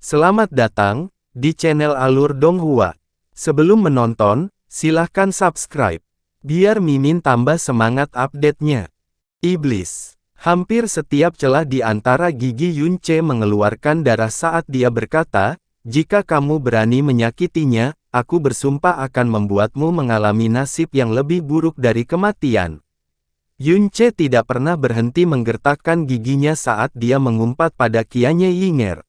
Selamat datang di channel Alur Donghua. Sebelum menonton, silahkan subscribe, biar Mimin tambah semangat update-nya. Iblis. Hampir setiap celah di antara gigi Yunce mengeluarkan darah saat dia berkata, "Jika kamu berani menyakitinya, aku bersumpah akan membuatmu mengalami nasib yang lebih buruk dari kematian." Yunce tidak pernah berhenti menggertakkan giginya saat dia mengumpat pada Qianye Yinger.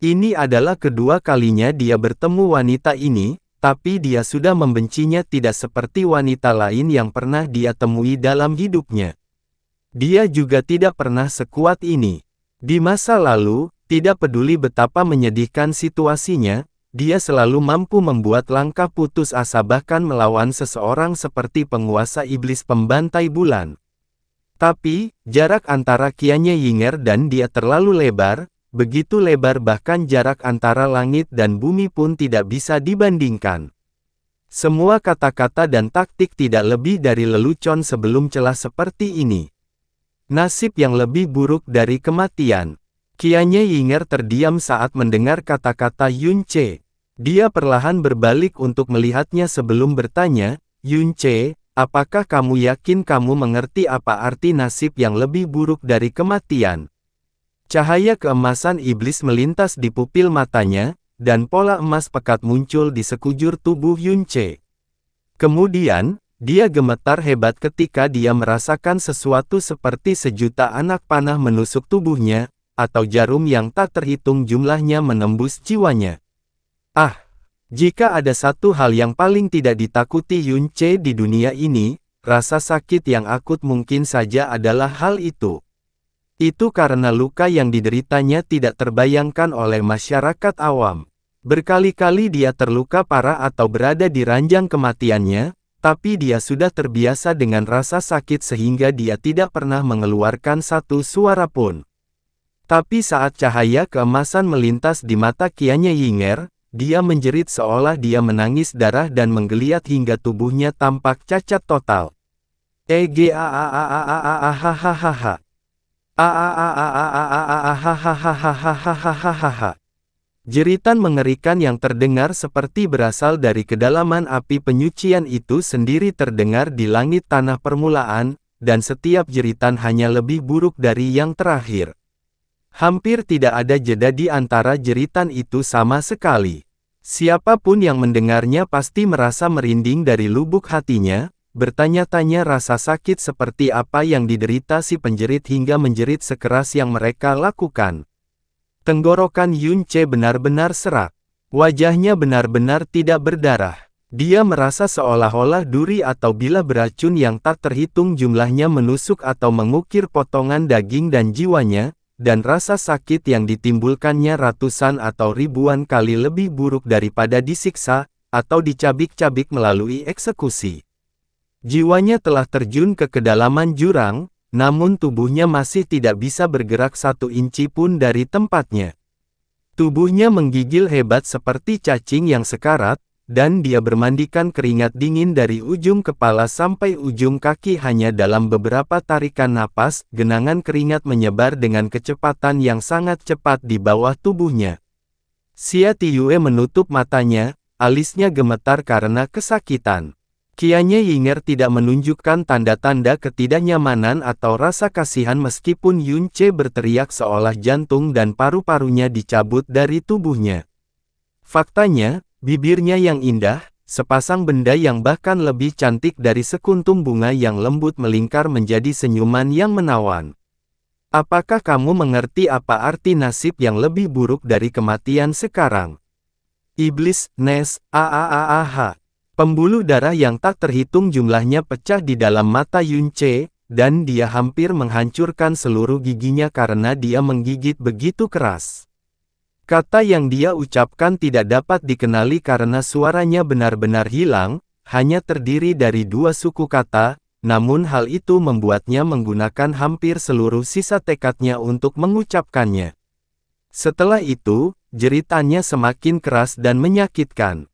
Ini adalah kedua kalinya dia bertemu wanita ini, tapi dia sudah membencinya tidak seperti wanita lain yang pernah dia temui dalam hidupnya. Dia juga tidak pernah sekuat ini. Di masa lalu, tidak peduli betapa menyedihkan situasinya, dia selalu mampu membuat langkah putus asa bahkan melawan seseorang seperti penguasa iblis pembantai bulan. Tapi, jarak antara Qianye Yinger dan dia terlalu lebar, begitu lebar bahkan jarak antara langit dan bumi pun tidak bisa dibandingkan. Semua kata-kata dan taktik tidak lebih dari lelucon sebelum celah seperti ini. Nasib yang lebih buruk dari kematian. Qianye Yinger terdiam saat mendengar kata-kata Yunce. Dia perlahan berbalik untuk melihatnya sebelum bertanya, "Yunce, apakah kamu yakin kamu mengerti apa arti nasib yang lebih buruk dari kematian?" Cahaya keemasan iblis melintas di pupil matanya, dan pola emas pekat muncul di sekujur tubuh Yunce. Kemudian, dia gemetar hebat ketika dia merasakan sesuatu seperti sejuta anak panah menusuk tubuhnya, atau jarum yang tak terhitung jumlahnya menembus jiwanya. Jika ada satu hal yang paling tidak ditakuti Yunce di dunia ini, rasa sakit yang akut mungkin saja adalah hal itu. Itu karena luka yang dideritanya tidak terbayangkan oleh masyarakat awam. Berkali-kali dia terluka parah atau berada di ranjang kematiannya, tapi dia sudah terbiasa dengan rasa sakit sehingga dia tidak pernah mengeluarkan satu suara pun. Tapi saat cahaya keemasan melintas di mata Qianye Yinger, dia menjerit seolah dia menangis darah dan menggeliat hingga tubuhnya tampak cacat total. Jeritan mengerikan yang terdengar seperti berasal dari kedalaman api penyucian itu sendiri terdengar di langit tanah permulaan, dan setiap jeritan hanya lebih buruk dari yang terakhir. Hampir tidak ada jeda di antara jeritan itu sama sekali. Siapapun yang mendengarnya pasti merasa merinding dari lubuk hatinya, bertanya-tanya rasa sakit seperti apa yang diderita si penjerit hingga menjerit sekeras yang mereka lakukan. Tenggorokan Yunce benar-benar serak. Wajahnya benar-benar tidak berdarah. Dia merasa seolah-olah duri atau bilah beracun yang tak terhitung jumlahnya menusuk atau mengukir potongan daging dan jiwanya, dan rasa sakit yang ditimbulkannya ratusan atau ribuan kali lebih buruk daripada disiksa, atau dicabik-cabik melalui eksekusi. Jiwanya telah terjun ke kedalaman jurang, namun tubuhnya masih tidak bisa bergerak 1 inci pun dari tempatnya. Tubuhnya menggigil hebat seperti cacing yang sekarat, dan dia bermandikan keringat dingin dari ujung kepala sampai ujung kaki hanya dalam beberapa tarikan napas. Genangan keringat menyebar dengan kecepatan yang sangat cepat di bawah tubuhnya. Xia Tiyue menutup matanya, alisnya gemetar karena kesakitan. Qianye Yinger tidak menunjukkan tanda-tanda ketidaknyamanan atau rasa kasihan meskipun Yunce berteriak seolah jantung dan paru-parunya dicabut dari tubuhnya. Faktanya, bibirnya yang indah, sepasang benda yang bahkan lebih cantik dari sekuntum bunga yang lembut melingkar menjadi senyuman yang menawan. Apakah kamu mengerti apa arti nasib yang lebih buruk dari kematian sekarang? Iblis, Nes, Pembuluh darah yang tak terhitung jumlahnya pecah di dalam mata Yunce, dan dia hampir menghancurkan seluruh giginya karena dia menggigit begitu keras. Kata yang dia ucapkan tidak dapat dikenali karena suaranya benar-benar hilang, hanya terdiri dari 2 suku kata, namun hal itu membuatnya menggunakan hampir seluruh sisa tekadnya untuk mengucapkannya. Setelah itu, jeritannya semakin keras dan menyakitkan.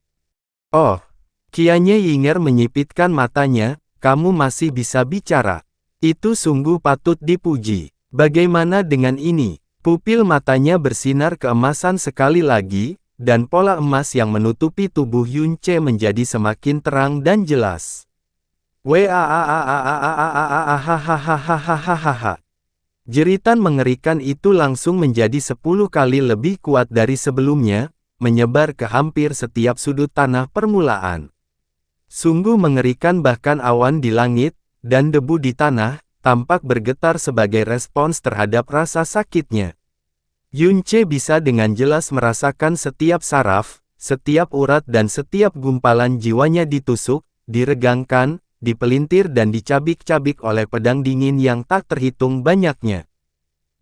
Qianye Yinger menyipitkan matanya, "Kamu masih bisa bicara. Itu sungguh patut dipuji. Bagaimana dengan ini?" Pupil matanya bersinar keemasan sekali lagi, dan pola emas yang menutupi tubuh Yun Ce menjadi semakin terang dan jelas. Hahaha. Jeritan mengerikan itu langsung menjadi 10 kali lebih kuat dari sebelumnya, menyebar ke hampir setiap sudut tanah permulaan. Sungguh mengerikan, bahkan awan di langit, dan debu di tanah, tampak bergetar sebagai respons terhadap rasa sakitnya. Yun Ce bisa dengan jelas merasakan setiap saraf, setiap urat dan setiap gumpalan jiwanya ditusuk, diregangkan, dipelintir dan dicabik-cabik oleh pedang dingin yang tak terhitung banyaknya.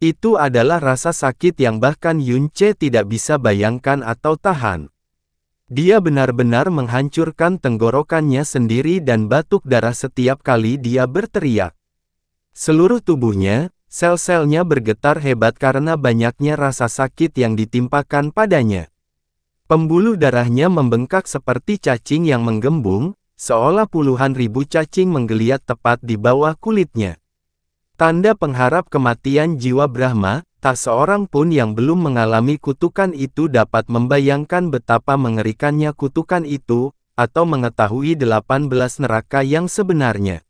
Itu adalah rasa sakit yang bahkan Yun Ce tidak bisa bayangkan atau tahan. Dia benar-benar menghancurkan tenggorokannya sendiri dan batuk darah setiap kali dia berteriak. Seluruh tubuhnya, sel-selnya bergetar hebat karena banyaknya rasa sakit yang ditimpakan padanya. Pembuluh darahnya membengkak seperti cacing yang menggembung, seolah puluhan ribu cacing menggeliat tepat di bawah kulitnya. Tanda pengharap kematian jiwa Brahma, tak seorang pun yang belum mengalami kutukan itu dapat membayangkan betapa mengerikannya kutukan itu, atau mengetahui 18 neraka yang sebenarnya.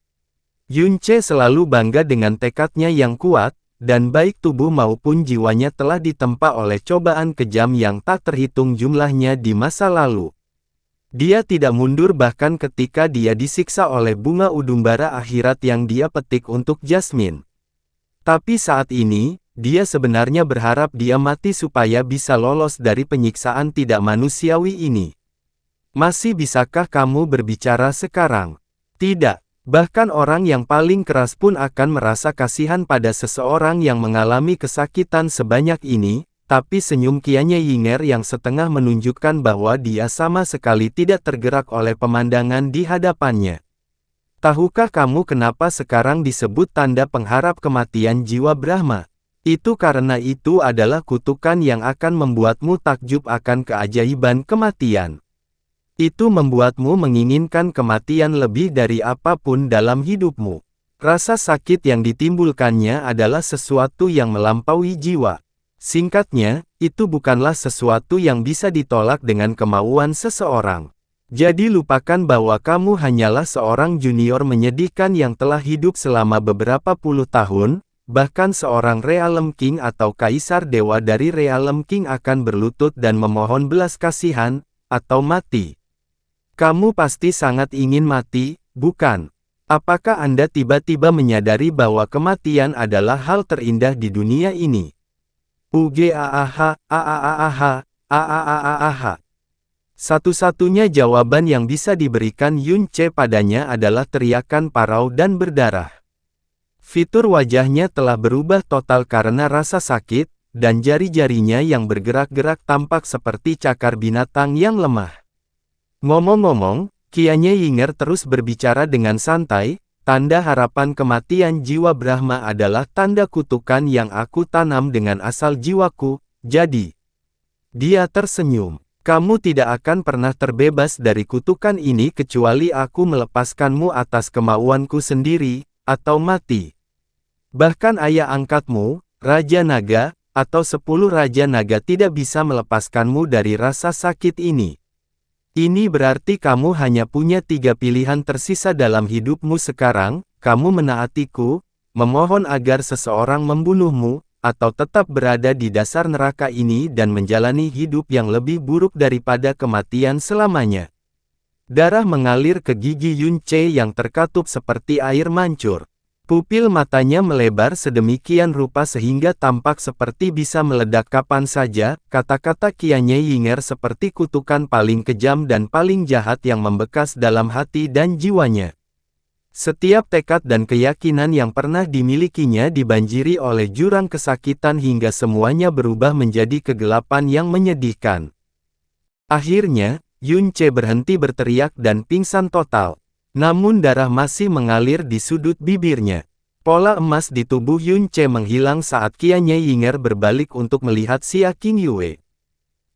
Yun Ce selalu bangga dengan tekadnya yang kuat, dan baik tubuh maupun jiwanya telah ditempa oleh cobaan kejam yang tak terhitung jumlahnya di masa lalu. Dia tidak mundur bahkan ketika dia disiksa oleh bunga udumbara akhirat yang dia petik untuk Jasmine. Tapi saat ini, dia sebenarnya berharap dia mati supaya bisa lolos dari penyiksaan tidak manusiawi ini. Masih bisakah kamu berbicara sekarang? Tidak. Bahkan orang yang paling keras pun akan merasa kasihan pada seseorang yang mengalami kesakitan sebanyak ini. Tapi senyum Qianye Yinger yang setengah menunjukkan bahwa dia sama sekali tidak tergerak oleh pemandangan di hadapannya. Tahukah kamu kenapa sekarang disebut tanda pengharap kematian jiwa Brahma? Itu karena itu adalah kutukan yang akan membuatmu takjub akan keajaiban kematian. Itu membuatmu menginginkan kematian lebih dari apapun dalam hidupmu. Rasa sakit yang ditimbulkannya adalah sesuatu yang melampaui jiwa. Singkatnya, itu bukanlah sesuatu yang bisa ditolak dengan kemauan seseorang. Jadi lupakan bahwa kamu hanyalah seorang junior menyedihkan yang telah hidup selama beberapa puluh tahun, bahkan seorang Realm King atau Kaisar Dewa dari Realm King akan berlutut dan memohon belas kasihan, atau mati. Kamu pasti sangat ingin mati, bukan? Apakah Anda tiba-tiba menyadari bahwa kematian adalah hal terindah di dunia ini? Satu-satunya jawaban yang bisa diberikan Yun Ce padanya adalah teriakan parau dan berdarah. Fitur wajahnya telah berubah total karena rasa sakit, dan jari-jarinya yang bergerak-gerak tampak seperti cakar binatang yang lemah. Ngomong-ngomong, Qianye Yinger terus berbicara dengan santai. Tanda harapan kematian jiwa Brahma adalah tanda kutukan yang aku tanam dengan asal jiwaku, jadi. Dia tersenyum. Kamu tidak akan pernah terbebas dari kutukan ini kecuali aku melepaskanmu atas kemauanku sendiri, atau mati. Bahkan ayah angkatmu, Raja Naga, atau 10 Raja Naga tidak bisa melepaskanmu dari rasa sakit ini. Ini berarti kamu hanya punya 3 pilihan tersisa dalam hidupmu sekarang, kamu menaatiku, memohon agar seseorang membunuhmu, atau tetap berada di dasar neraka ini dan menjalani hidup yang lebih buruk daripada kematian selamanya. Darah mengalir ke gigi Yun Ce yang terkatup seperti air mancur. Pupil matanya melebar sedemikian rupa sehingga tampak seperti bisa meledak kapan saja. Kata-kata Qianye Yinger seperti kutukan paling kejam dan paling jahat yang membekas dalam hati dan jiwanya. Setiap tekad dan keyakinan yang pernah dimilikinya dibanjiri oleh jurang kesakitan hingga semuanya berubah menjadi kegelapan yang menyedihkan. Akhirnya, Yun Ce berhenti berteriak dan pingsan total. Namun darah masih mengalir di sudut bibirnya. Pola emas di tubuh Yun Ce menghilang saat Qianye Yinger berbalik untuk melihat Xia King Yue.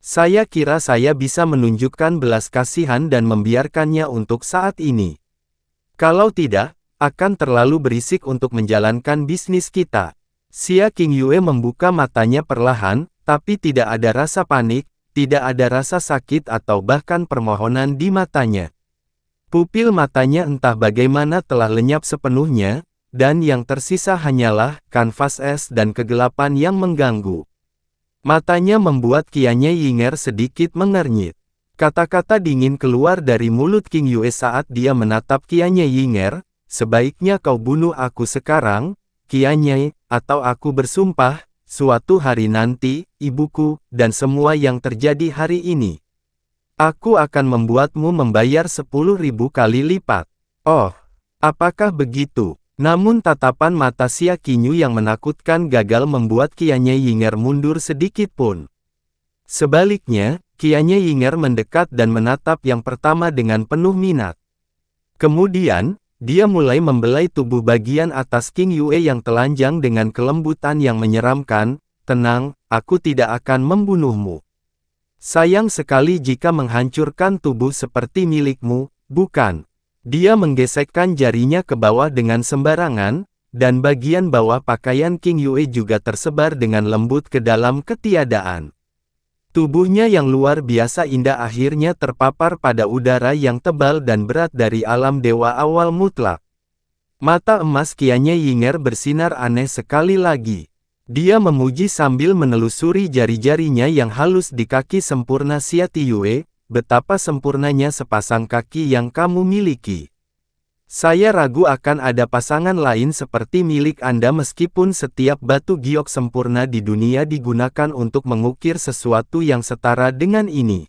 Saya kira saya bisa menunjukkan belas kasihan dan membiarkannya untuk saat ini. Kalau tidak, akan terlalu berisik untuk menjalankan bisnis kita. Xia Qingyue membuka matanya perlahan, tapi tidak ada rasa panik, tidak ada rasa sakit atau bahkan permohonan di matanya. Pupil matanya entah bagaimana telah lenyap sepenuhnya, dan yang tersisa hanyalah kanvas es dan kegelapan yang mengganggu. Matanya membuat Qianye Yinger sedikit mengernyit. Kata-kata dingin keluar dari mulut Qingyue saat dia menatap Qianye Yinger, "Sebaiknya kau bunuh aku sekarang, Qianye, atau aku bersumpah, suatu hari nanti, ibuku, dan semua yang terjadi hari ini. Aku akan membuatmu membayar 10.000 kali lipat." Oh, apakah begitu? Namun tatapan mata Xia Qinyu yang menakutkan gagal membuat Qianye Yinger mundur sedikit pun. Sebaliknya, Qianye Yinger mendekat dan menatap yang pertama dengan penuh minat. Kemudian, dia mulai membelai tubuh bagian atas Qingyue yang telanjang dengan kelembutan yang menyeramkan. "Tenang, aku tidak akan membunuhmu. Sayang sekali jika menghancurkan tubuh seperti milikmu, bukan?" Dia menggesekkan jarinya ke bawah dengan sembarangan, dan bagian bawah pakaian Qingyue juga tersebar dengan lembut ke dalam ketiadaan. Tubuhnya yang luar biasa indah akhirnya terpapar pada udara yang tebal dan berat dari alam dewa awal mutlak. Mata emas Qianye Yinger bersinar aneh sekali lagi. Dia memuji sambil menelusuri jari-jarinya yang halus di kaki sempurna Xia Tiyue, "Betapa sempurnanya sepasang kaki yang kamu miliki. Saya ragu akan ada pasangan lain seperti milik Anda meskipun setiap batu giok sempurna di dunia digunakan untuk mengukir sesuatu yang setara dengan ini.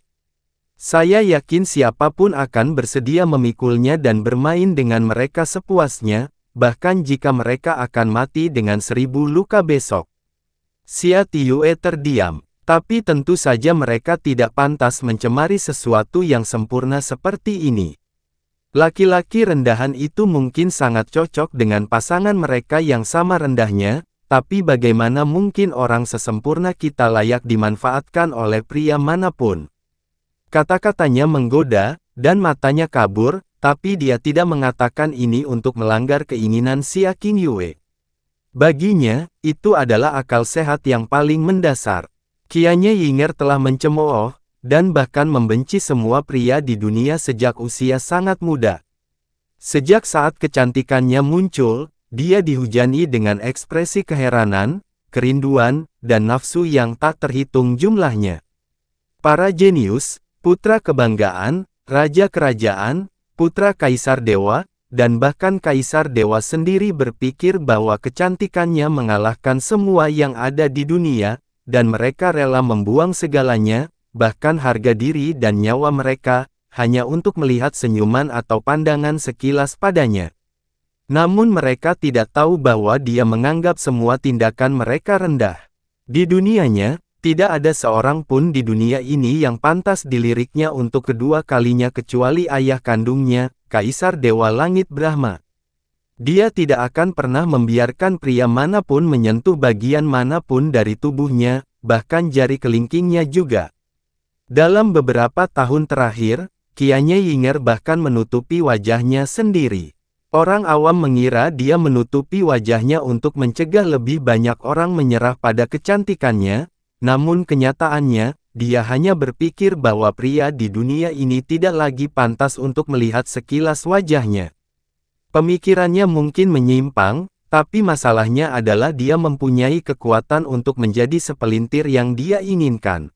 Saya yakin siapapun akan bersedia memikulnya dan bermain dengan mereka sepuasnya, bahkan jika mereka akan mati dengan 1000 luka besok." Xia Tiyue terdiam. Tapi tentu saja mereka tidak pantas mencemari sesuatu yang sempurna seperti ini. Laki-laki rendahan itu mungkin sangat cocok dengan pasangan mereka yang sama rendahnya, tapi bagaimana mungkin orang sesempurna kita layak dimanfaatkan oleh pria manapun? Kata-katanya menggoda, dan matanya kabur, tapi dia tidak mengatakan ini untuk melanggar keinginan Xia Qingyue. Baginya, itu adalah akal sehat yang paling mendasar. Qianye Yinger telah mencemooh, dan bahkan membenci semua pria di dunia sejak usia sangat muda. Sejak saat kecantikannya muncul, dia dihujani dengan ekspresi keheranan, kerinduan, dan nafsu yang tak terhitung jumlahnya. Para jenius, putra kebanggaan, raja kerajaan, putra kaisar dewa, dan bahkan kaisar dewa sendiri berpikir bahwa kecantikannya mengalahkan semua yang ada di dunia, dan mereka rela membuang segalanya, bahkan harga diri dan nyawa mereka, hanya untuk melihat senyuman atau pandangan sekilas padanya. Namun mereka tidak tahu bahwa dia menganggap semua tindakan mereka rendah. Di dunianya, tidak ada seorang pun di dunia ini yang pantas diliriknya untuk kedua kalinya kecuali ayah kandungnya, Kaisar Dewa Langit Brahma. Dia tidak akan pernah membiarkan pria manapun menyentuh bagian manapun dari tubuhnya, bahkan jari kelingkingnya juga. Dalam beberapa tahun terakhir, Qianye Yinger bahkan menutupi wajahnya sendiri. Orang awam mengira dia menutupi wajahnya untuk mencegah lebih banyak orang menyerah pada kecantikannya, namun kenyataannya, dia hanya berpikir bahwa pria di dunia ini tidak lagi pantas untuk melihat sekilas wajahnya. Pemikirannya mungkin menyimpang, tapi masalahnya adalah dia mempunyai kekuatan untuk menjadi sepelintir yang dia inginkan.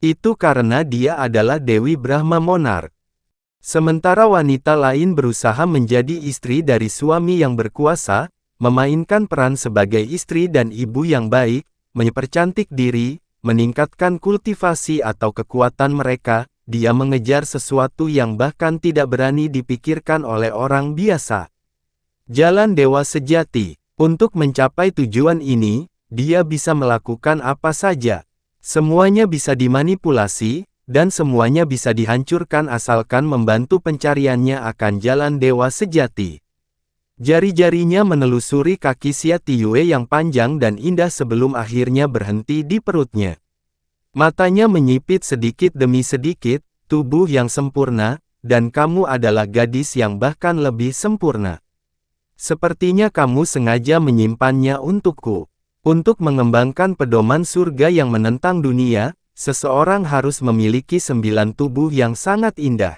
Itu karena dia adalah Dewi Brahma Monarch. Sementara wanita lain berusaha menjadi istri dari suami yang berkuasa, memainkan peran sebagai istri dan ibu yang baik, mempercantik diri, meningkatkan kultivasi atau kekuatan mereka, dia mengejar sesuatu yang bahkan tidak berani dipikirkan oleh orang biasa. Jalan dewa sejati. Untuk mencapai tujuan ini, dia bisa melakukan apa saja. Semuanya bisa dimanipulasi, dan semuanya bisa dihancurkan asalkan membantu pencariannya akan jalan dewa sejati. Jari-jarinya menelusuri kaki Xia Tiyue yang panjang dan indah sebelum akhirnya berhenti di perutnya. Matanya menyipit sedikit demi sedikit, tubuh yang sempurna, dan kamu adalah gadis yang bahkan lebih sempurna. Sepertinya kamu sengaja menyimpannya untukku. Untuk mengembangkan pedoman surga yang menentang dunia, seseorang harus memiliki 9 tubuh yang sangat indah.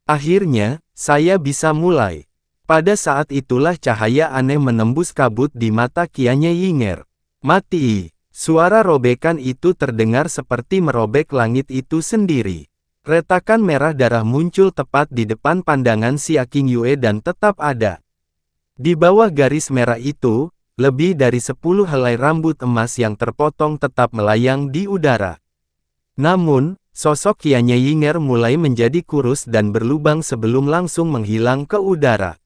Akhirnya, saya bisa mulai. Pada saat itulah cahaya aneh menembus kabut di mata Kianya Yinger. Mati! Suara robekan itu terdengar seperti merobek langit itu sendiri. Retakan merah darah muncul tepat di depan pandangan Xia Qingyue dan tetap ada. Di bawah garis merah itu, lebih dari 10 helai rambut emas yang terpotong tetap melayang di udara. Namun, sosok Kianya Yinger mulai menjadi kurus dan berlubang sebelum langsung menghilang ke udara.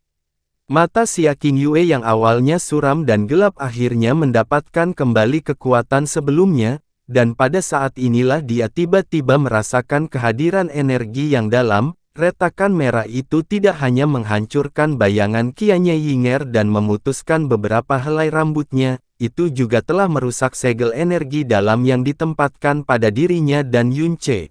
Mata Xia Qingyue yang awalnya suram dan gelap akhirnya mendapatkan kembali kekuatan sebelumnya, dan pada saat inilah dia tiba-tiba merasakan kehadiran energi yang dalam. Retakan merah itu tidak hanya menghancurkan bayangan Kianya Yinger dan memutuskan beberapa helai rambutnya, itu juga telah merusak segel energi dalam yang ditempatkan pada dirinya dan Yunce.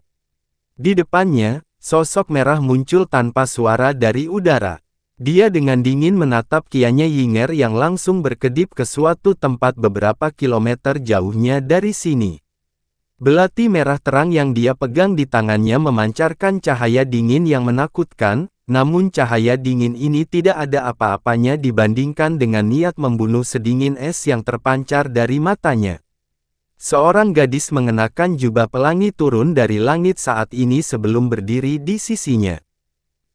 Di depannya, sosok merah muncul tanpa suara dari udara. Dia dengan dingin menatap Kianya Yinger yang langsung berkedip ke suatu tempat beberapa kilometer jauhnya dari sini. Belati merah terang yang dia pegang di tangannya memancarkan cahaya dingin yang menakutkan, namun cahaya dingin ini tidak ada apa-apanya dibandingkan dengan niat membunuh sedingin es yang terpancar dari matanya. Seorang gadis mengenakan jubah pelangi turun dari langit saat ini sebelum berdiri di sisinya.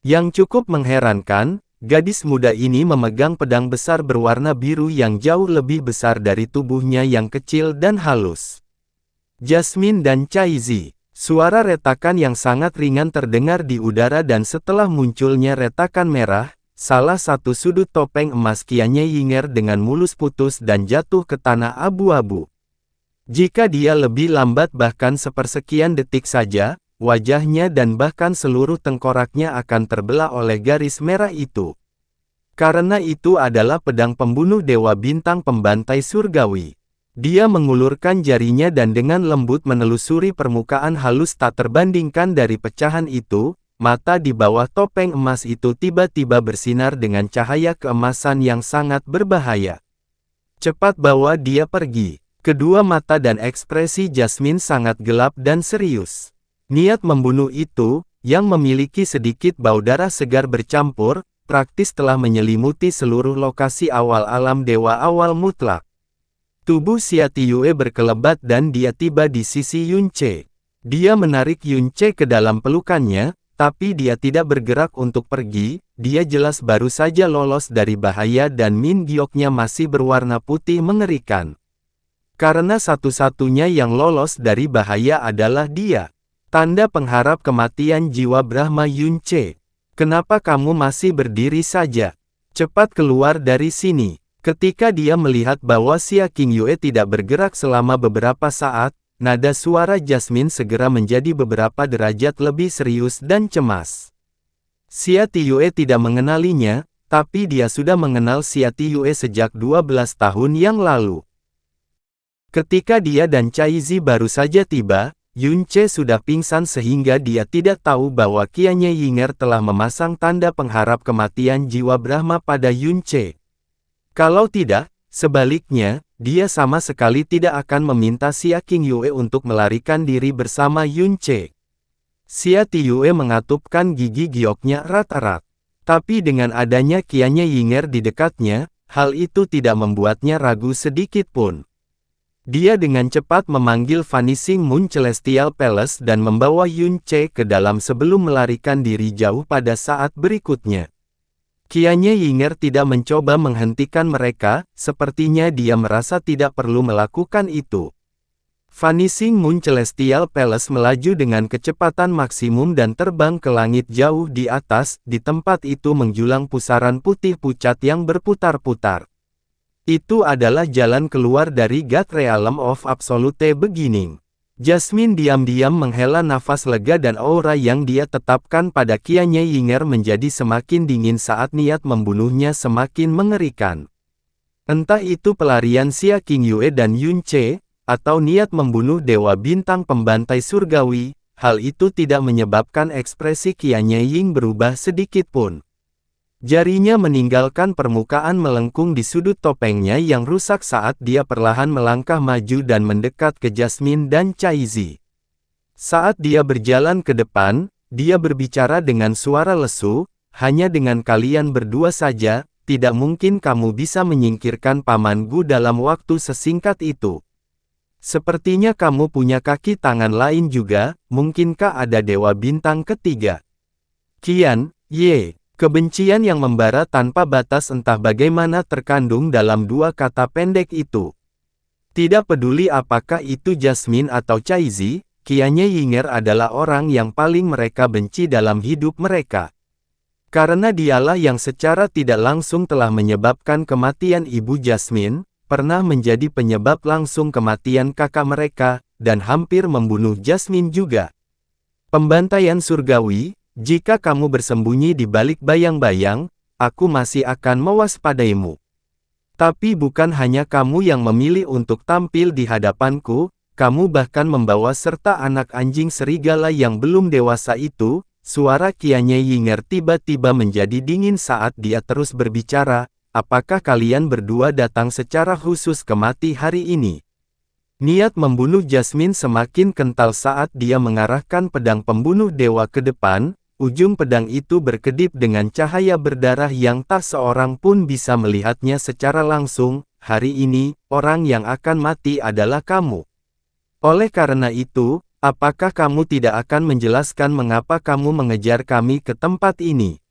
Yang cukup mengherankan, gadis muda ini memegang pedang besar berwarna biru yang jauh lebih besar dari tubuhnya yang kecil dan halus. Jasmine dan Caizi. Suara retakan yang sangat ringan terdengar di udara dan setelah munculnya retakan merah, salah satu sudut topeng emas Kianya Yinger dengan mulus putus dan jatuh ke tanah abu-abu. Jika dia lebih lambat bahkan sepersekian detik saja, wajahnya dan bahkan seluruh tengkoraknya akan terbelah oleh garis merah itu. Karena itu adalah pedang pembunuh Dewa Bintang Pembantai Surgawi. Dia mengulurkan jarinya dan dengan lembut menelusuri permukaan halus tak terbandingkan dari pecahan itu, mata di bawah topeng emas itu tiba-tiba bersinar dengan cahaya keemasan yang sangat berbahaya. Cepat bawa dia pergi. Kedua mata dan ekspresi Jasmine sangat gelap dan serius. Niat membunuh itu, yang memiliki sedikit bau darah segar bercampur, praktis telah menyelimuti seluruh lokasi awal alam dewa awal mutlak. Tubuh Xia Qingyue berkelebat dan dia tiba di sisi Yunce. Dia menarik Yunce ke dalam pelukannya, tapi dia tidak bergerak untuk pergi, dia jelas baru saja lolos dari bahaya dan Min Gioknya masih berwarna putih mengerikan. Karena satu-satunya yang lolos dari bahaya adalah dia. Tanda pengharap kematian jiwa Brahma Yunce. Kenapa kamu masih berdiri saja? Cepat keluar dari sini. Ketika dia melihat bahwa Xia Qingyue tidak bergerak selama beberapa saat, nada suara Jasmine segera menjadi beberapa derajat lebih serius dan cemas. Xia Qingyue tidak mengenalinya, tapi dia sudah mengenal Xia Qingyue sejak 12 tahun yang lalu. Ketika dia dan Caizi baru saja tiba, Yunce sudah pingsan sehingga dia tidak tahu bahwa Kianya Yinger telah memasang tanda pengharap kematian jiwa Brahma pada Yunce. Kalau tidak, sebaliknya, dia sama sekali tidak akan meminta Xia Qingyue untuk melarikan diri bersama Yunce. Xia Qingyue mengatupkan gigi gioknya erat-erat. Tapi dengan adanya Kianya Yinger di dekatnya, hal itu tidak membuatnya ragu sedikit pun. Dia dengan cepat memanggil Vanishing Moon Celestial Palace dan membawa Yunce ke dalam sebelum melarikan diri jauh pada saat berikutnya. Kianya Yinger tidak mencoba menghentikan mereka, sepertinya dia merasa tidak perlu melakukan itu. Vanishing Moon Celestial Palace melaju dengan kecepatan maksimum dan terbang ke langit jauh di atas, di tempat itu menjulang pusaran putih pucat yang berputar-putar. Itu adalah jalan keluar dari God Realm of Absolute Beginning. Jasmine diam-diam menghela nafas lega dan aura yang dia tetapkan pada Kianya Yinger menjadi semakin dingin saat niat membunuhnya semakin mengerikan. Entah itu pelarian Xia Qingyue dan Yunce, atau niat membunuh Dewa Bintang Pembantai Surgawi, hal itu tidak menyebabkan ekspresi Kianya Ying berubah sedikit pun. Jarinya meninggalkan permukaan melengkung di sudut topengnya yang rusak saat dia perlahan melangkah maju dan mendekat ke Jasmine dan Caizi. Saat dia berjalan ke depan, dia berbicara dengan suara lesu, "Hanya dengan kalian berdua saja, tidak mungkin kamu bisa menyingkirkan Paman Gu dalam waktu sesingkat itu. Sepertinya kamu punya kaki tangan lain juga, mungkinkah ada Dewa Bintang ketiga?" Qian Ye. Kebencian yang membara tanpa batas entah bagaimana terkandung dalam dua kata pendek itu. Tidak peduli apakah itu Jasmine atau Caizi, Qian Yinger adalah orang yang paling mereka benci dalam hidup mereka. Karena dialah yang secara tidak langsung telah menyebabkan kematian ibu Jasmine, pernah menjadi penyebab langsung kematian kakak mereka, dan hampir membunuh Jasmine juga. Pembantaian surgawi. Jika kamu bersembunyi di balik bayang-bayang, aku masih akan mewaspadaimu. Tapi bukan hanya kamu yang memilih untuk tampil di hadapanku, kamu bahkan membawa serta anak anjing serigala yang belum dewasa itu." Suara Qian Yinger tiba-tiba menjadi dingin saat dia terus berbicara, "Apakah kalian berdua datang secara khusus kemati hari ini?" Niat membunuh Jasmine semakin kental saat dia mengarahkan pedang pembunuh dewa ke depan. Ujung pedang itu berkedip dengan cahaya berdarah yang tak seorang pun bisa melihatnya secara langsung. "Hari ini, orang yang akan mati adalah kamu. Oleh karena itu, apakah kamu tidak akan menjelaskan mengapa kamu mengejar kami ke tempat ini?"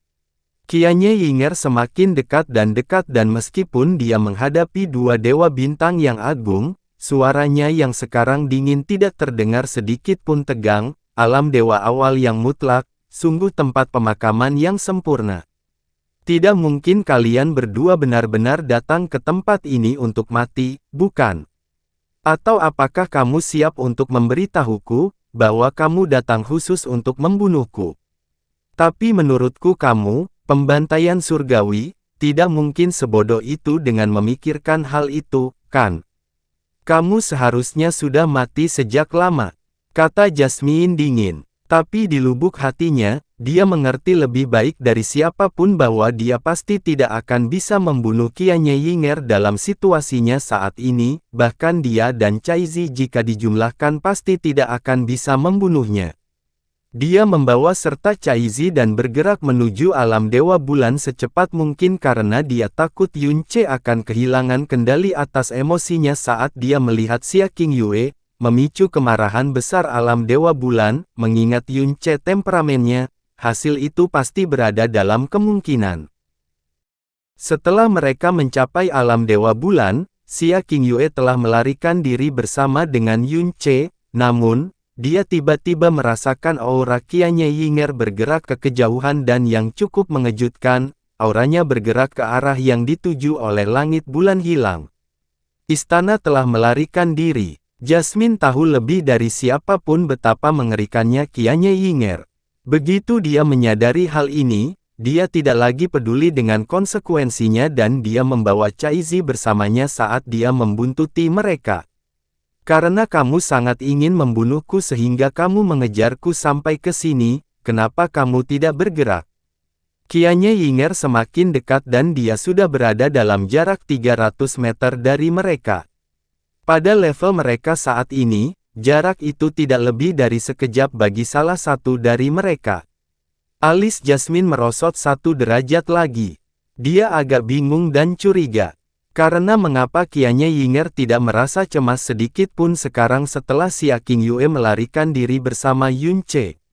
Qian Yinger semakin dekat dan meskipun dia menghadapi dua dewa bintang yang agung, suaranya yang sekarang dingin tidak terdengar sedikit pun tegang. "Alam dewa awal yang mutlak, sungguh tempat pemakaman yang sempurna. Tidak mungkin kalian berdua benar-benar datang ke tempat ini untuk mati, bukan? Atau apakah kamu siap untuk memberitahuku, bahwa kamu datang khusus untuk membunuhku? Tapi menurutku kamu, pembantaian surgawi, tidak mungkin sebodoh itu dengan memikirkan hal itu, kan? Kamu seharusnya sudah mati sejak lama," kata Jasmine dingin. Tapi di lubuk hatinya, dia mengerti lebih baik dari siapapun bahwa dia pasti tidak akan bisa membunuh Qian Yinger dalam situasinya saat ini, bahkan dia dan Caizi jika dijumlahkan pasti tidak akan bisa membunuhnya. Dia membawa serta Caizi dan bergerak menuju alam Dewa Bulan secepat mungkin karena dia takut Yun Ce akan kehilangan kendali atas emosinya saat dia melihat Xia Qingyue, memicu kemarahan besar alam Dewa Bulan. Mengingat Yun Ce temperamennya, hasil itu pasti berada dalam kemungkinan. Setelah mereka mencapai alam Dewa Bulan, Xia Qingyue telah melarikan diri bersama dengan Yun Ce, namun, dia tiba-tiba merasakan aura Qian Yinger bergerak ke kejauhan dan yang cukup mengejutkan, auranya bergerak ke arah yang dituju oleh langit bulan hilang. Istana telah melarikan diri. Jasmine tahu lebih dari siapapun betapa mengerikannya Qian Yinger. Begitu dia menyadari hal ini, dia tidak lagi peduli dengan konsekuensinya dan dia membawa Caizi bersamanya saat dia membuntuti mereka. "Karena kamu sangat ingin membunuhku sehingga kamu mengejarku sampai ke sini, kenapa kamu tidak bergerak?" Qian Yinger semakin dekat dan dia sudah berada dalam jarak 300 meter dari mereka. Pada level mereka saat ini, jarak itu tidak lebih dari sekejap bagi salah satu dari mereka. Alis Jasmine merosot 1 derajat lagi. Dia agak bingung dan curiga. Karena mengapa Qian Yinger tidak merasa cemas sedikit pun sekarang setelah Xia Qingyue melarikan diri bersama Yun Ce.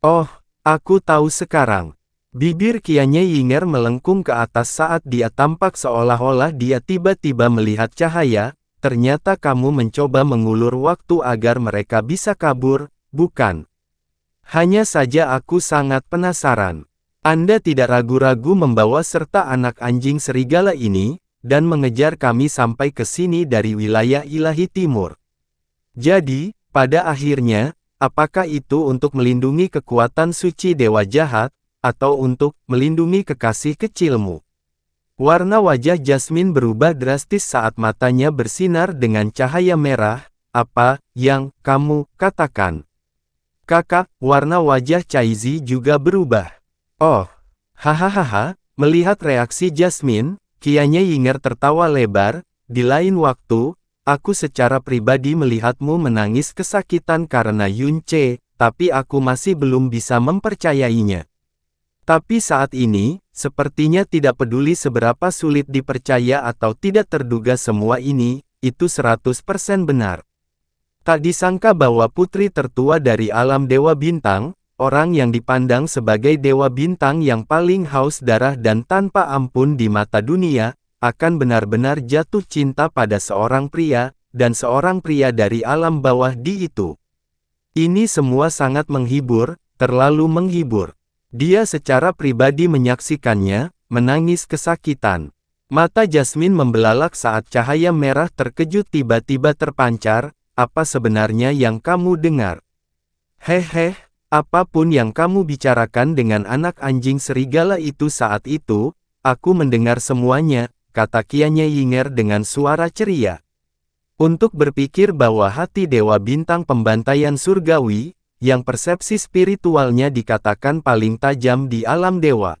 "Oh, aku tahu sekarang." Bibir Qian Yinger melengkung ke atas saat dia tampak seolah-olah dia tiba-tiba melihat cahaya. "Ternyata kamu mencoba mengulur waktu agar mereka bisa kabur, bukan? Hanya saja aku sangat penasaran. Anda tidak ragu-ragu membawa serta anak anjing serigala ini, dan mengejar kami sampai ke sini dari wilayah ilahi timur. Jadi, pada akhirnya, apakah itu untuk melindungi kekuatan suci dewa jahat, atau untuk melindungi kekasih kecilmu?" Warna wajah Jasmine berubah drastis saat matanya bersinar dengan cahaya merah. "Apa yang kamu katakan?" "Kakak," warna wajah Caizi juga berubah. "Oh, hahaha, Melihat reaksi Jasmine, Qianye Yinger tertawa lebar. Di lain waktu, aku secara pribadi melihatmu menangis kesakitan karena Yunce, tapi aku masih belum bisa mempercayainya. Tapi saat ini, sepertinya tidak peduli seberapa sulit dipercaya atau tidak terduga semua ini, itu 100% benar. Tak disangka bahwa putri tertua dari alam Dewa Bintang, orang yang dipandang sebagai Dewa Bintang yang paling haus darah dan tanpa ampun di mata dunia, akan benar-benar jatuh cinta pada seorang pria, dan seorang pria dari alam bawah di itu. Ini semua sangat menghibur, terlalu menghibur. Dia secara pribadi menyaksikannya, menangis kesakitan. Mata Jasmine membelalak saat cahaya merah terkejut tiba-tiba terpancar. Apa sebenarnya yang kamu dengar? Hehe, apapun yang kamu bicarakan dengan anak anjing serigala itu saat itu, aku mendengar semuanya, kata Qianye Yinger dengan suara ceria. Untuk berpikir bahwa hati Dewa Bintang pembantaian surgawi, yang persepsi spiritualnya dikatakan paling tajam di alam dewa,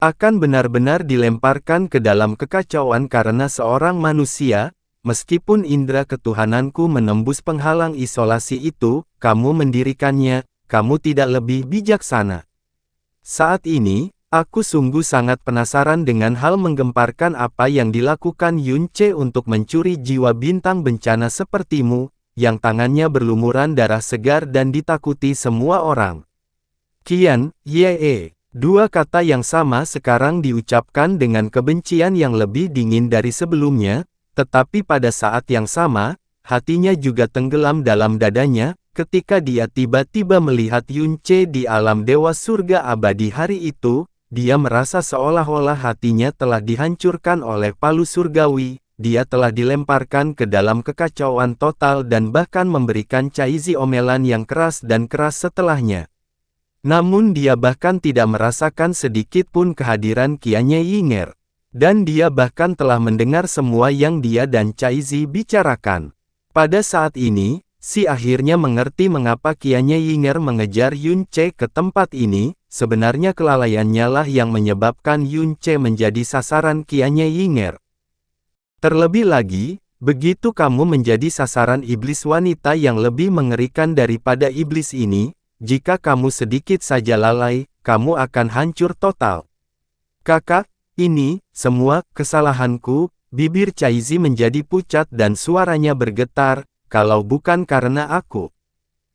akan benar-benar dilemparkan ke dalam kekacauan karena seorang manusia, meskipun indera ketuhananku menembus penghalang isolasi itu, kamu mendirikannya, kamu tidak lebih bijaksana. Saat ini, aku sungguh sangat penasaran dengan hal menggemparkan apa yang dilakukan Yunce untuk mencuri jiwa bintang bencana sepertimu, yang tangannya berlumuran darah segar dan ditakuti semua orang. Qianye, dua kata yang sama sekarang diucapkan dengan kebencian yang lebih dingin dari sebelumnya, tetapi pada saat yang sama, hatinya juga tenggelam dalam dadanya, ketika dia tiba-tiba melihat Yunce di alam dewa surga abadi hari itu. Dia merasa seolah-olah hatinya telah dihancurkan oleh palu surgawi, dia telah dilemparkan ke dalam kekacauan total dan bahkan memberikan Caizi omelan yang keras dan keras setelahnya. Namun dia bahkan tidak merasakan sedikit pun kehadiran Qianye Yinger. Dan dia bahkan telah mendengar semua yang dia dan Caizi bicarakan. Pada saat ini, si akhirnya mengerti mengapa Qianye Yinger mengejar Yunce ke tempat ini. Sebenarnya kelalaiannya lah yang menyebabkan Yunce menjadi sasaran Qianye Yinger. Terlebih lagi, begitu kamu menjadi sasaran iblis wanita yang lebih mengerikan daripada iblis ini, jika kamu sedikit saja lalai, kamu akan hancur total. Kakak, ini, semua, kesalahanku, bibir Caizi menjadi pucat dan suaranya bergetar, kalau bukan karena aku.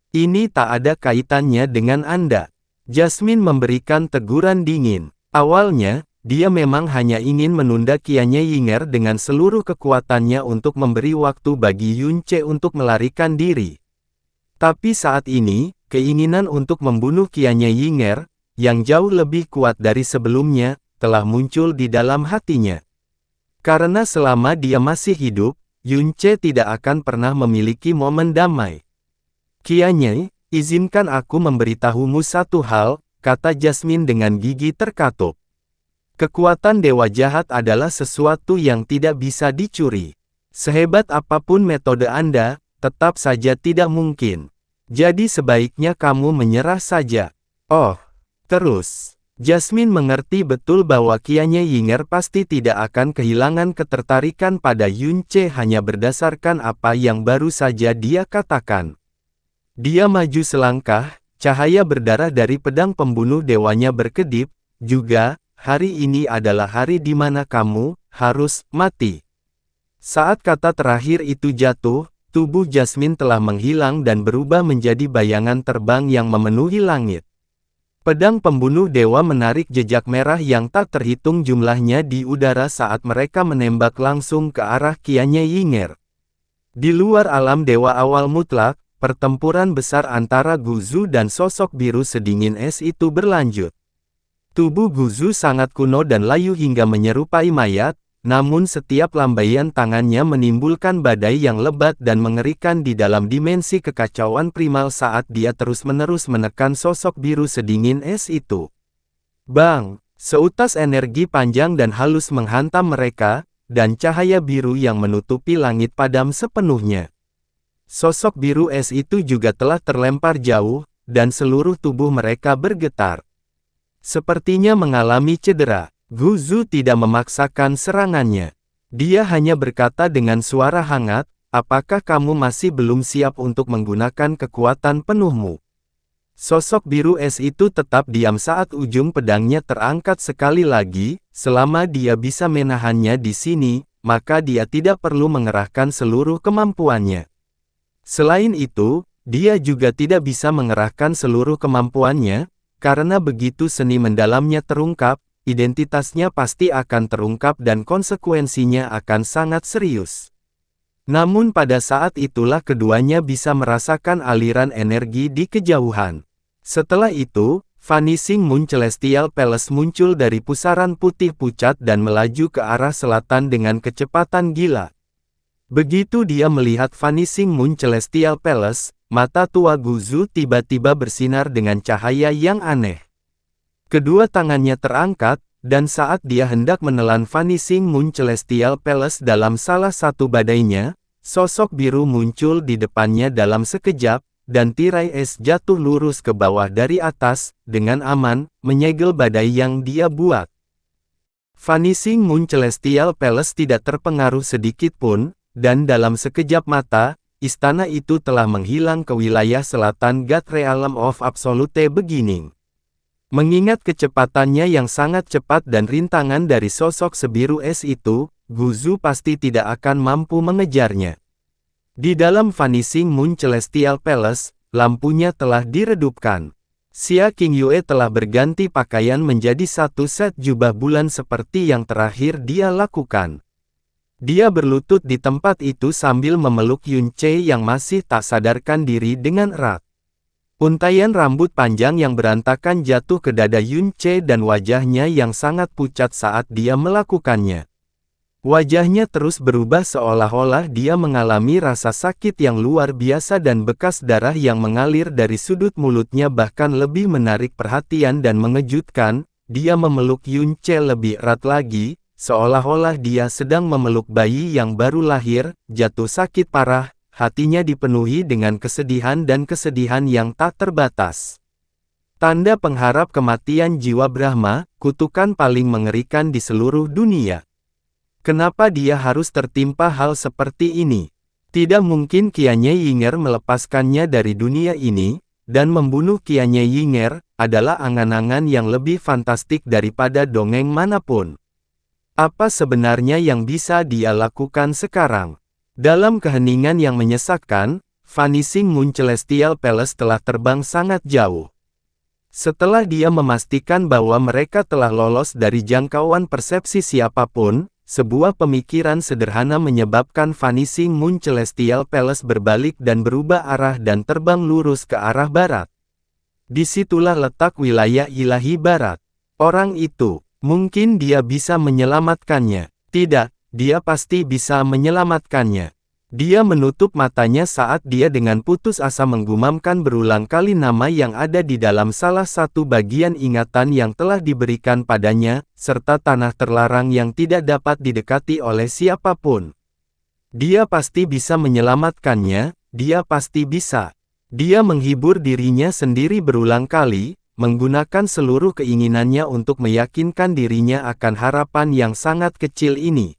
Ini tak ada kaitannya dengan Anda. Jasmine memberikan teguran dingin. Awalnya, dia memang hanya ingin menunda Qianye Yinger dengan seluruh kekuatannya untuk memberi waktu bagi Yunce untuk melarikan diri. Tapi saat ini, keinginan untuk membunuh Qianye Yinger, yang jauh lebih kuat dari sebelumnya, telah muncul di dalam hatinya. Karena selama dia masih hidup, Yunce tidak akan pernah memiliki momen damai. Qianye, izinkan aku memberitahumu satu hal, kata Jasmine dengan gigi terkatup. Kekuatan dewa jahat adalah sesuatu yang tidak bisa dicuri. Sehebat apapun metode Anda, tetap saja tidak mungkin. Jadi sebaiknya kamu menyerah saja. Oh, terus. Jasmine mengerti betul bahwa Qianye Yinger pasti tidak akan kehilangan ketertarikan pada Yunce hanya berdasarkan apa yang baru saja dia katakan. Dia maju selangkah, cahaya berdarah dari pedang pembunuh dewanya berkedip, juga, hari ini adalah hari di mana kamu harus mati. Saat kata terakhir itu jatuh, tubuh Jasmine telah menghilang dan berubah menjadi bayangan terbang yang memenuhi langit. Pedang pembunuh dewa menarik jejak merah yang tak terhitung jumlahnya di udara saat mereka menembak langsung ke arah Qianye Yinger. Di luar alam dewa awal mutlak, pertempuran besar antara Guzu dan sosok biru sedingin es itu berlanjut. Tubuh Guzu sangat kuno dan layu hingga menyerupai mayat, namun setiap lambaian tangannya menimbulkan badai yang lebat dan mengerikan di dalam dimensi kekacauan primal saat dia terus-menerus menekan sosok biru sedingin es itu. Bang! Seutas energi panjang dan halus menghantam mereka, dan cahaya biru yang menutupi langit padam sepenuhnya. Sosok biru es itu juga telah terlempar jauh, dan seluruh tubuh mereka bergetar. Sepertinya mengalami cedera. Gu Zu tidak memaksakan serangannya. Dia hanya berkata dengan suara hangat, apakah kamu masih belum siap untuk menggunakan kekuatan penuhmu? Sosok biru es itu tetap diam saat ujung pedangnya terangkat sekali lagi. Selama dia bisa menahannya di sini, maka dia tidak perlu mengerahkan seluruh kemampuannya. Selain itu, dia juga tidak bisa mengerahkan seluruh kemampuannya, karena begitu seni mendalamnya terungkap, identitasnya pasti akan terungkap dan konsekuensinya akan sangat serius. Namun pada saat itulah keduanya bisa merasakan aliran energi di kejauhan. Setelah itu, Vanishing Moon Celestial Palace muncul dari pusaran putih pucat dan melaju ke arah selatan dengan kecepatan gila. Begitu dia melihat Vanishing Moon Celestial Palace, mata tua Gu Zu tiba-tiba bersinar dengan cahaya yang aneh. Kedua tangannya terangkat, dan saat dia hendak menelan Vanishing Moon Celestial Palace dalam salah satu badainya, sosok biru muncul di depannya dalam sekejap, dan tirai es jatuh lurus ke bawah dari atas, dengan aman, menyegel badai yang dia buat. Vanishing Moon Celestial Palace tidak terpengaruh sedikit pun, dan dalam sekejap mata, istana itu telah menghilang ke wilayah selatan God Realm of Absolute Beginning. Mengingat kecepatannya yang sangat cepat dan rintangan dari sosok sebiru es itu, Gu Zu pasti tidak akan mampu mengejarnya. Di dalam Vanishing Moon Celestial Palace, lampunya telah diredupkan. Xia Qingyue telah berganti pakaian menjadi satu set jubah bulan seperti yang terakhir dia lakukan. Dia berlutut di tempat itu sambil memeluk Yun Che yang masih tak sadarkan diri dengan erat. Untaian rambut panjang yang berantakan jatuh ke dada Yun Che dan wajahnya yang sangat pucat saat dia melakukannya. Wajahnya terus berubah seolah-olah dia mengalami rasa sakit yang luar biasa dan bekas darah yang mengalir dari sudut mulutnya bahkan lebih menarik perhatian dan mengejutkan. Dia memeluk Yun Che lebih erat lagi, seolah-olah dia sedang memeluk bayi yang baru lahir. Jatuh sakit parah. Hatinya dipenuhi dengan kesedihan dan kesedihan yang tak terbatas. Tanda pengharap kematian jiwa Brahma, kutukan paling mengerikan di seluruh dunia. Kenapa dia harus tertimpa hal seperti ini? Tidak mungkin Qianye Yinger melepaskannya dari dunia ini, dan membunuh Qianye Yinger adalah angan-angan yang lebih fantastik daripada dongeng manapun. Apa sebenarnya yang bisa dia lakukan sekarang? Dalam keheningan yang menyesakkan, Vanishing Moon Celestial Palace telah terbang sangat jauh. Setelah dia memastikan bahwa mereka telah lolos dari jangkauan persepsi siapapun, sebuah pemikiran sederhana menyebabkan Vanishing Moon Celestial Palace berbalik dan berubah arah dan terbang lurus ke arah barat. Disitulah letak wilayah ilahi barat. Orang itu, mungkin dia bisa menyelamatkannya. Tidak. Dia pasti bisa menyelamatkannya. Dia menutup matanya saat dia dengan putus asa menggumamkan berulang kali nama yang ada di dalam salah satu bagian ingatan yang telah diberikan padanya, serta tanah terlarang yang tidak dapat didekati oleh siapapun. Dia pasti bisa menyelamatkannya, dia pasti bisa. Dia menghibur dirinya sendiri berulang kali, menggunakan seluruh keinginannya untuk meyakinkan dirinya akan harapan yang sangat kecil ini.